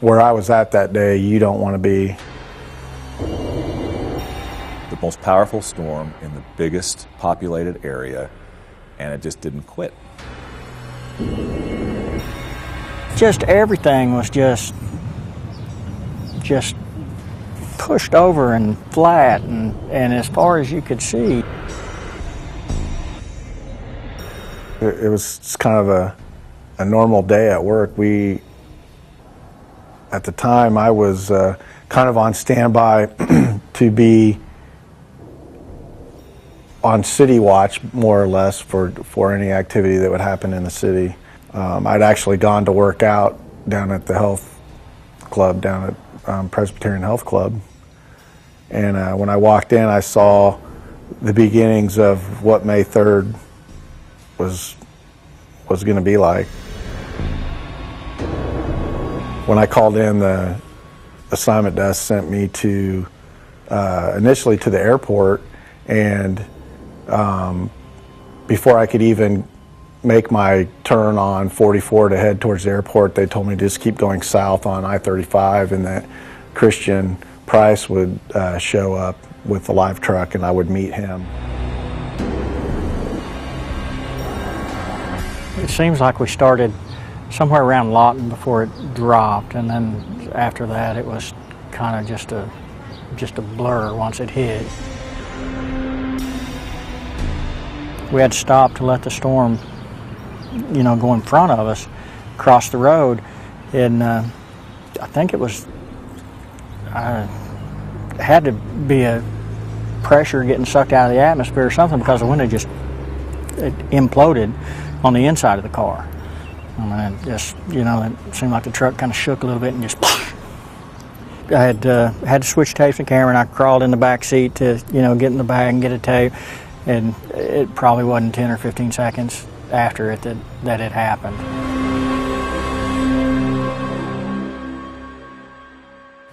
where I was at that day, you don't want to be. The most powerful storm in the biggest populated area, and it just didn't quit. Just everything was just pushed over and flat, and as far as you could see. It was just kind of a normal day at work. At the time, I was kind of on standby to be on city watch, more or less, for any activity that would happen in the city. I'd actually gone to work out down at the health club, down at Presbyterian Health Club. And when I walked in, I saw the beginnings of what May 3rd was going to be like. When I called in, the assignment desk sent me to initially to the airport, and before I could even make my turn on 44 to head towards the airport, they told me to just keep going south on I-35, and that Christian Price would show up with the live truck and I would meet him. It seems like we started somewhere around Lawton before it dropped, and then after that it was kind of just a blur once it hit. We had to stop to let the storm, go in front of us, cross the road, and I think it was, had to be a pressure getting sucked out of the atmosphere or something, because the window it imploded on the inside of the car. I mean, it seemed like the truck kind of shook a little bit and just. I had to switch tapes and camera, and I crawled in the back seat to get in the bag and get a tape, and it probably wasn't 10 or 15 seconds after it that it happened.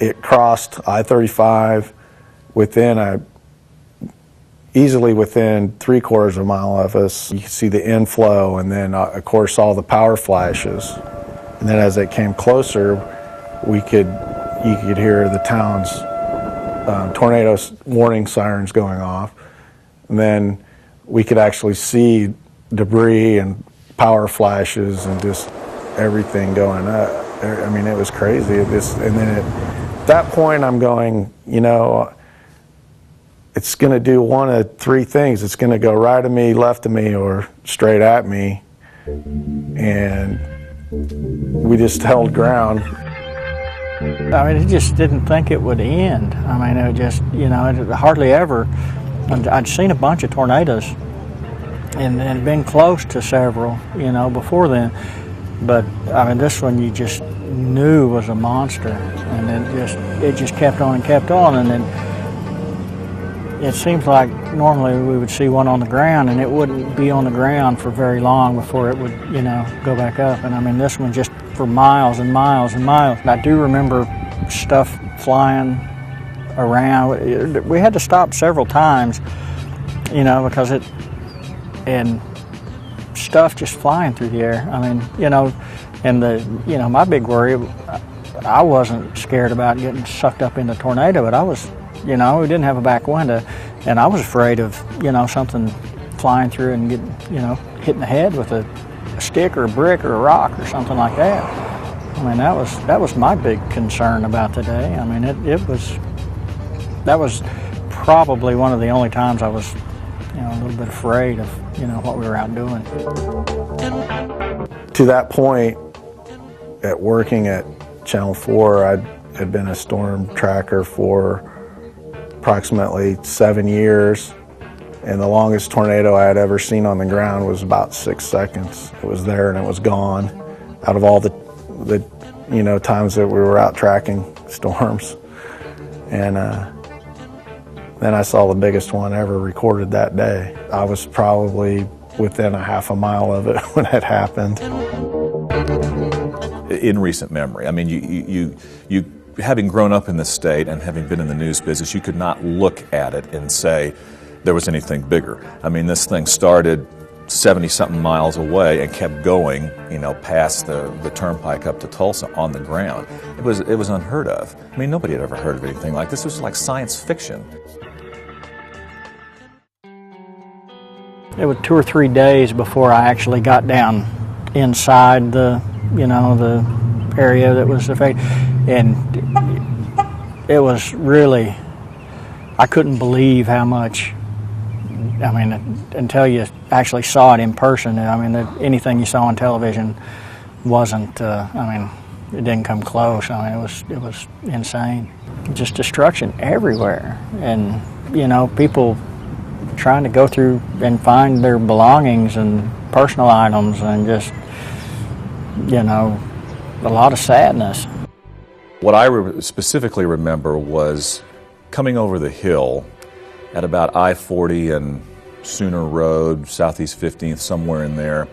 It crossed I-35 easily within 3/4 of a mile of us. You could see the inflow, and then of course all the power flashes. And then as it came closer, you could hear the town's tornado warning sirens going off. And then we could actually see debris and power flashes and just everything going up. I mean, it was crazy. And then at that point, I'm going, it's going to do one of three things. It's going to go right of me, left of me, or straight at me. And we just held ground. I mean, it just didn't think it would end. I mean, it just, it hardly ever. I'd seen a bunch of tornadoes and been close to several, before then. But, I mean, this one you just knew was a monster. And it just kept on and kept on. And then it seems like normally we would see one on the ground, and it wouldn't be on the ground for very long before it would, go back up. And I mean, this one just for miles and miles and miles. I do remember stuff flying around. We had to stop several times, because and stuff just flying through the air. I mean, and my big worry, I wasn't scared about getting sucked up in the tornado, but I was, we didn't have a back window, and I was afraid of, something flying through and hitting the head with a stick or a brick or a rock or something like that. I mean, that was my big concern about the day. I mean, that was probably one of the only times I was, a little bit afraid of, what we were out doing. To that point, at working at Channel 4, I had been a storm tracker for approximately 7 years, and the longest tornado I had ever seen on the ground was about 6 seconds. It was there and it was gone. Out of all the times that we were out tracking storms, and then I saw the biggest one ever recorded that day. I was probably within a half a mile of it when it happened. In recent memory, I mean, you having grown up in this state and having been in the news business, you could not look at it and say there was anything bigger. I mean, this thing started 70-something miles away and kept going, you know, past the turnpike up to Tulsa on the ground. It was unheard of. I mean, nobody had ever heard of anything like this. It was like science fiction. It was 2 or 3 days before I actually got down inside the area that was affected, and it was really, I couldn't believe how much. I mean, until you actually saw it in person. I mean, anything you saw on television wasn't. I mean, it didn't come close. I mean, it was insane. Just destruction everywhere, and you know, people trying to go through and find their belongings and personal items, and just, you know, a lot of sadness. What I specifically remember was coming over the hill at about I-40 and Sooner Road, Southeast 15th, somewhere in there,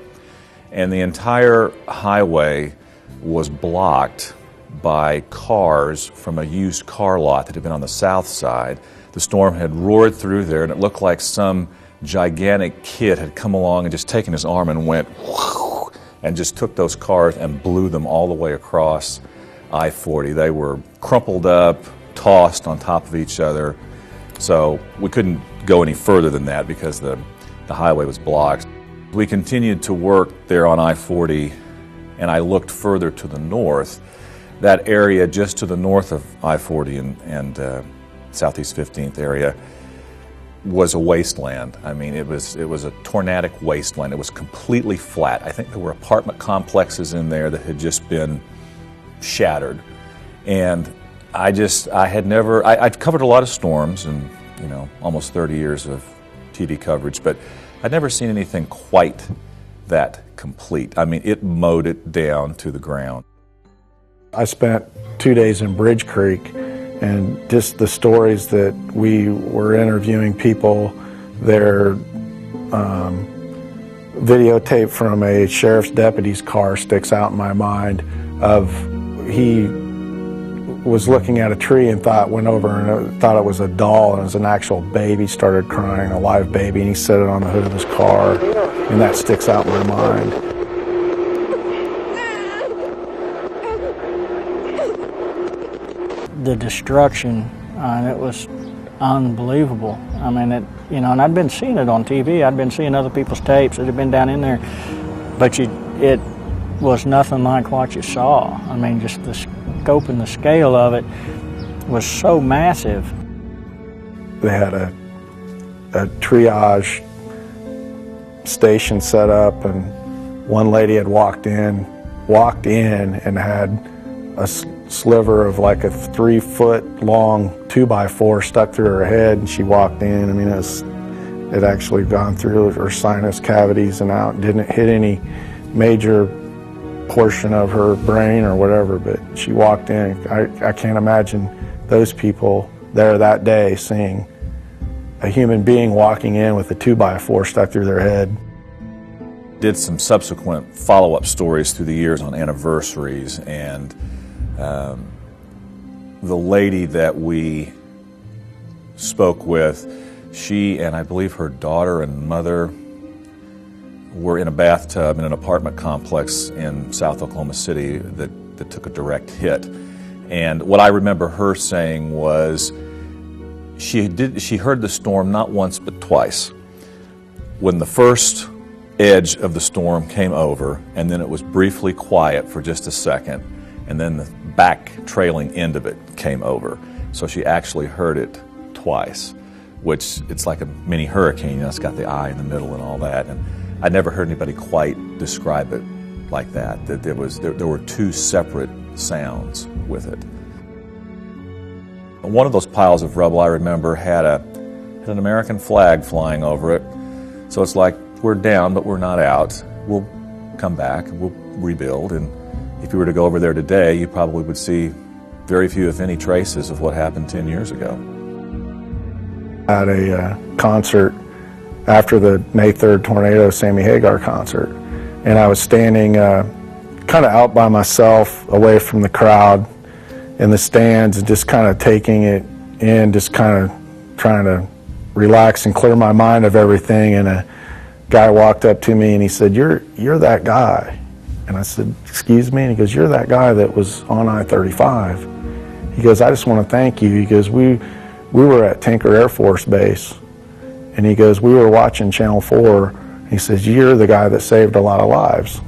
and the entire highway was blocked by cars from a used car lot that had been on the south side. The storm had roared through there, and it looked like some gigantic kid had come along and just taken his arm and went whoosh, and just took those cars and blew them all the way across I-40. They were crumpled up, tossed on top of each other. So we couldn't go any further than that because the highway was blocked. We continued to work there on I-40, and I looked further to the north. That area just to the north of I-40 and Southeast 15th area was a wasteland. I mean, it was a tornadic wasteland. It was completely flat. I think there were apartment complexes in there that had just been shattered. And I'd covered a lot of storms and, you know, almost 30 years of TV coverage, but I'd never seen anything quite that complete. I mean, it mowed it down to the ground. I spent 2 days in Bridge Creek, and just the stories that we were interviewing people, their videotape from a sheriff's deputy's car sticks out in my mind. He was looking at a tree and went over and thought it was a doll, and it was an actual baby, started crying, a live baby, and he set it on the hood of his car, and that sticks out in my mind. The destruction, it was unbelievable. I mean, and I'd been seeing it on TV. I'd been seeing other people's tapes that had been down in there, but it was nothing like what you saw. I mean, just the scope and the scale of it was so massive. They had a triage station set up, and one lady had walked in and had a sliver of like a 3-foot long 2x4 stuck through her head, and she walked in. I mean, it actually gone through her sinus cavities and out. Didn't hit any major portion of her brain or whatever, but she walked in. I can't imagine those people there that day seeing a human being walking in with a 2x4 stuck through their head. Did some subsequent follow-up stories through the years on anniversaries, and the lady that we spoke with, she and I believe her daughter and mother were in a bathtub in an apartment complex in South Oklahoma City that took a direct hit. And what I remember her saying was she heard the storm not once but twice. When the first edge of the storm came over, and then it was briefly quiet for just a second, and then the back trailing end of it came over. So she actually heard it twice, which it's like a mini hurricane. You know, it's got the eye in the middle and all that. And I never heard anybody quite describe it like that. That there were two separate sounds with it. One of those piles of rubble, I remember, had an American flag flying over it. So it's like, we're down, but we're not out. We'll come back, we'll rebuild, and if you were to go over there today, you probably would see very few, if any, traces of what happened 10 years ago. At a concert after the May 3rd tornado, Sammy Hagar concert, and I was standing kind of out by myself, away from the crowd in the stands, and just kind of taking it in, just kind of trying to relax and clear my mind of everything, and guy walked up to me and he said, you're that guy. And I said, excuse me? And he goes, you're that guy that was on I-35. He goes, I just want to thank you. He goes, we were at Tinker Air Force Base, and he goes, we were watching Channel 4. He says, you're the guy that saved a lot of lives.